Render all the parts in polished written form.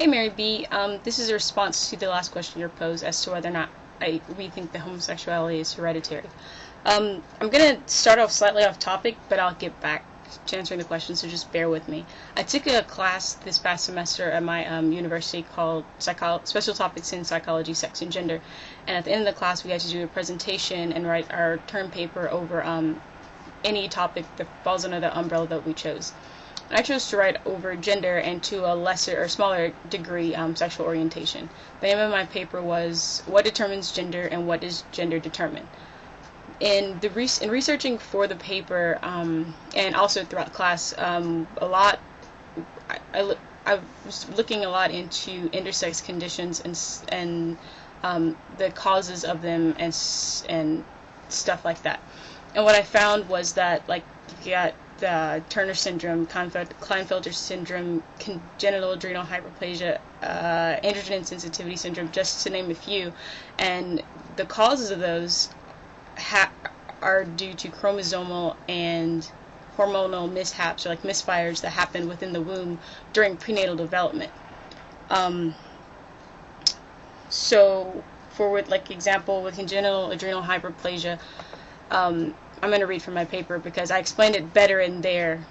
Hey Mary B, this is a response to the last question you posed as to whether or not we think that homosexuality is hereditary. I'm going to start off slightly off topic, but I'll get back to answering the question, so just bear with me. I took a class this past semester at my university called Special Topics in Psychology, Sex, and Gender, and at the end of the class we had to do a presentation and write our term paper over any topic that falls under the umbrella that we chose. I chose to write over gender and to a lesser or smaller degree sexual orientation. The name of my paper was What Determines Gender and What Does Gender Determine? In researching for the paper and also throughout class, I was looking a lot into intersex conditions and the causes of them and stuff like that. And what I found was that, like, you got Turner syndrome, Klinefelter syndrome, congenital adrenal hyperplasia, androgen insensitivity syndrome, just to name a few. And the causes of those are due to chromosomal and hormonal mishaps, or like misfires that happen within the womb during prenatal development. So, for example, with congenital adrenal hyperplasia, I'm going to read from my paper because I explained it better in there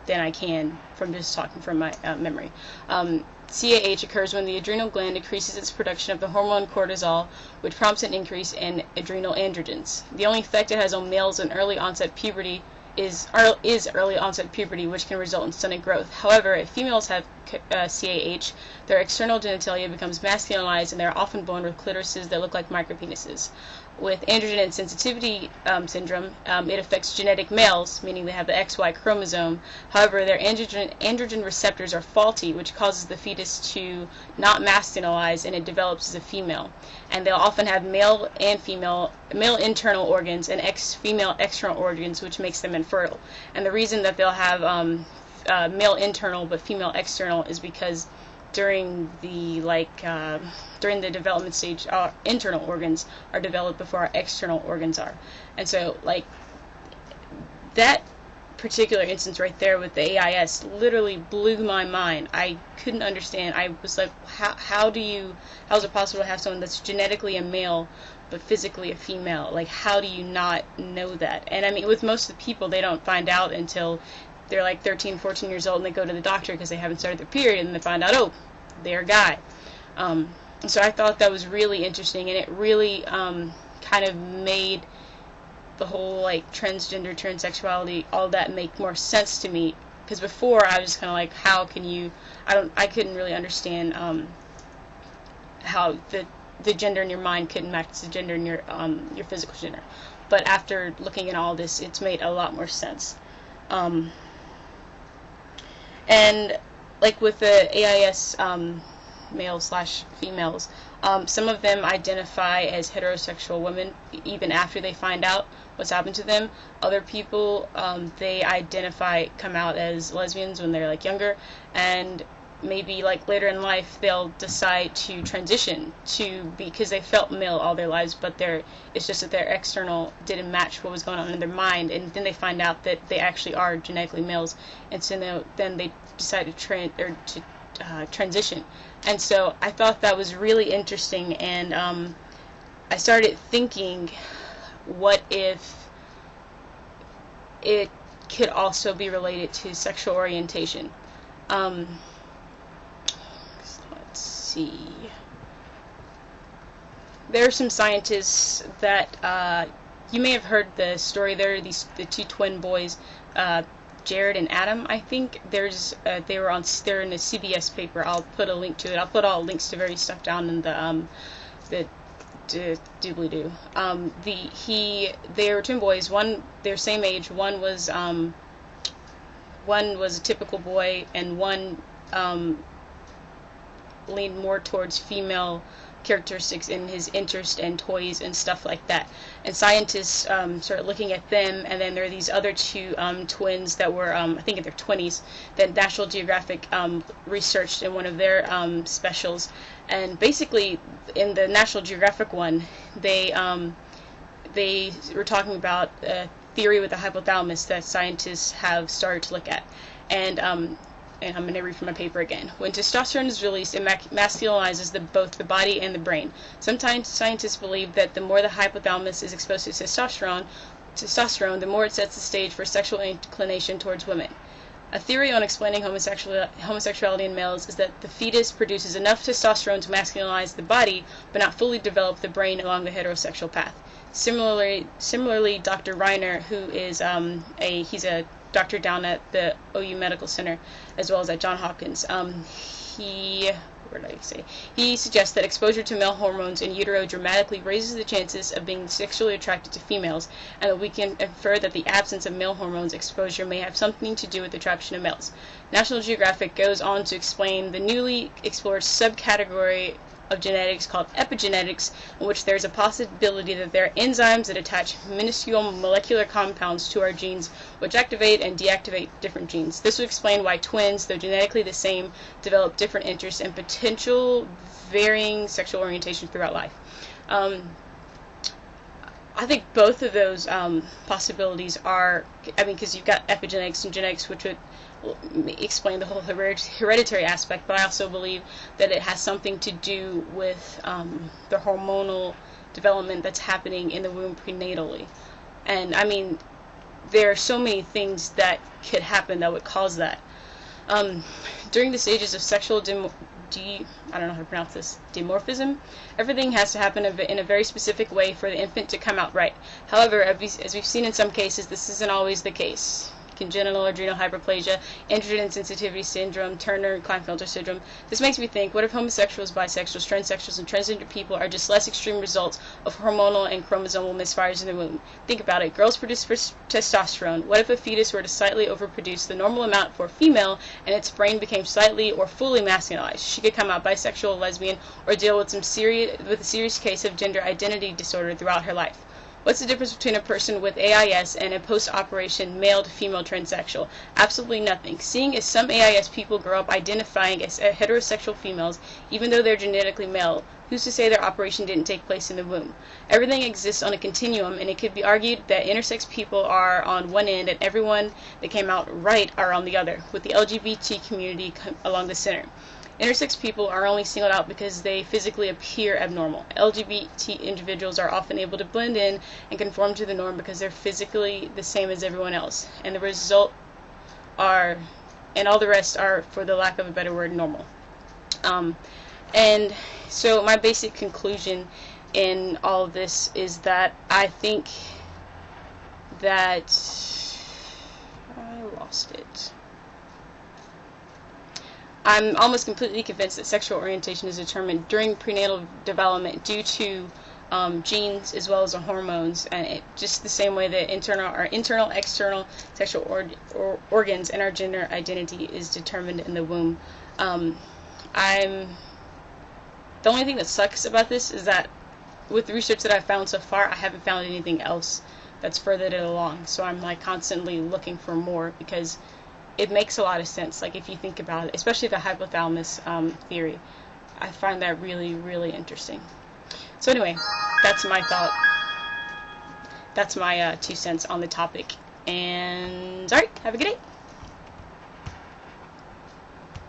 than I can from just talking from my memory. CAH occurs when the adrenal gland decreases its production of the hormone cortisol, which prompts an increase in adrenal androgens. The only effect it has on males in early onset puberty is early onset puberty, which can result in stunted growth. However, if females have CAH, their external genitalia becomes masculinized, and they are often born with clitorises that look like micropenises. With androgen insensitivity syndrome, it affects genetic males, meaning they have the XY chromosome. However, their androgen receptors are faulty, which causes the fetus to not masculinize, and it develops as a female. And they'll often have male internal organs and female external organs, which makes them infertile. And the reason that they'll have male internal but female external is because during the development stage, our internal organs are developed before our external organs are. And so, that particular instance right there with the AIS literally blew my mind. I couldn't understand. I was like, how is it possible to have someone that's genetically a male but physically a female? Like, how do you not know that? And I mean, with most of the people, they don't find out until they're like 13, 14 years old, and they go to the doctor because they haven't started their period, and they find out, oh, they're a guy. So I thought that was really interesting, and it really kind of made the whole transgender, transsexuality, all that make more sense to me. Because before I was kind of like, how can you? I couldn't really understand how the gender in your mind couldn't match the gender in your physical gender. But after looking at all this, it's made a lot more sense. And with the AIS males/females, some of them identify as heterosexual women even after they find out what's happened to them. Other people, they come out as lesbians when they're younger, and maybe later in life they'll decide to transition because they felt male all their lives, but it's just that their external didn't match what was going on in their mind, and then they find out that they actually are genetically males, and so then they decide to transition. And so I thought that was really interesting, and I started thinking, what if it could also be related to sexual orientation? Let's see. There are some scientists that you may have heard the story. There are the two twin boys, Jared and Adam, I think. They're in a CBS paper. I'll put a link to it. I'll put all links to various stuff down in the doobly-doo. They were twin boys. They're same age. One was a typical boy, and one leaned more towards female characteristics in his interest in toys and stuff like that. And scientists started looking at them, and then there are these other two twins that were, I think, in their 20s, that National Geographic researched in one of their specials. And basically, in the National Geographic one, they were talking about a theory with the hypothalamus that scientists have started to look at. And and I'm going to read from my paper again. When testosterone is released, it masculinizes both the body and the brain. Sometimes scientists believe that the more the hypothalamus is exposed to testosterone, the more it sets the stage for sexual inclination towards women. A theory on explaining homosexuality in males is that the fetus produces enough testosterone to masculinize the body, but not fully develop the brain along the heterosexual path. Similarly, Dr. Reiner, who is he's a doctor down at the OU Medical Center, as well as at Johns Hopkins, he suggests that exposure to male hormones in utero dramatically raises the chances of being sexually attracted to females, and that we can infer that the absence of male hormones exposure may have something to do with the attraction of males. National Geographic goes on to explain the newly explored subcategory of genetics called epigenetics, in which there is a possibility that there are enzymes that attach minuscule molecular compounds to our genes, which activate and deactivate different genes. This would explain why twins, though genetically the same, develop different interests and potential varying sexual orientation throughout life. I think both of those possibilities are, because you've got epigenetics and genetics, which would explain the whole hereditary aspect, but I also believe that it has something to do with the hormonal development that's happening in the womb prenatally. And there are so many things that could happen that would cause that. During the stages of sexual dimorphism, everything has to happen in a very specific way for the infant to come out right. However, as we've seen in some cases, this isn't always the case. Congenital adrenal hyperplasia, androgen sensitivity syndrome, Turner-Klinefelter syndrome. This makes me think, what if homosexuals, bisexuals, transsexuals, and transgender people are just less extreme results of hormonal and chromosomal misfires in the womb? Think about it. Girls produce testosterone. What if a fetus were to slightly overproduce the normal amount for a female, and its brain became slightly or fully masculinized? She could come out bisexual, lesbian, or deal with a serious case of gender identity disorder throughout her life. What's the difference between a person with AIS and a post-operation male to female transsexual? Absolutely nothing. Seeing as some AIS people grow up identifying as heterosexual females, even though they're genetically male, who's to say their operation didn't take place in the womb? Everything exists on a continuum, and it could be argued that intersex people are on one end and everyone that came out right are on the other, with the LGBT community along the center. Intersex people are only singled out because they physically appear abnormal. LGBT individuals are often able to blend in and conform to the norm because they're physically the same as everyone else, and the result and all the rest are, for the lack of a better word, normal. And so my basic conclusion in all of this is that I think that I lost it. I'm almost completely convinced that sexual orientation is determined during prenatal development due to genes as well as the hormones, and just the same way that our internal, external sexual organs and our gender identity is determined in the womb. The only thing that sucks about this is that with the research that I've found so far, I haven't found anything else that's furthered it along. So I'm constantly looking for more, because it makes a lot of sense, if you think about it, especially the hypothalamus theory. I find that really, really interesting. So anyway, that's my thought. That's my 2 cents on the topic. And alright, have a good day.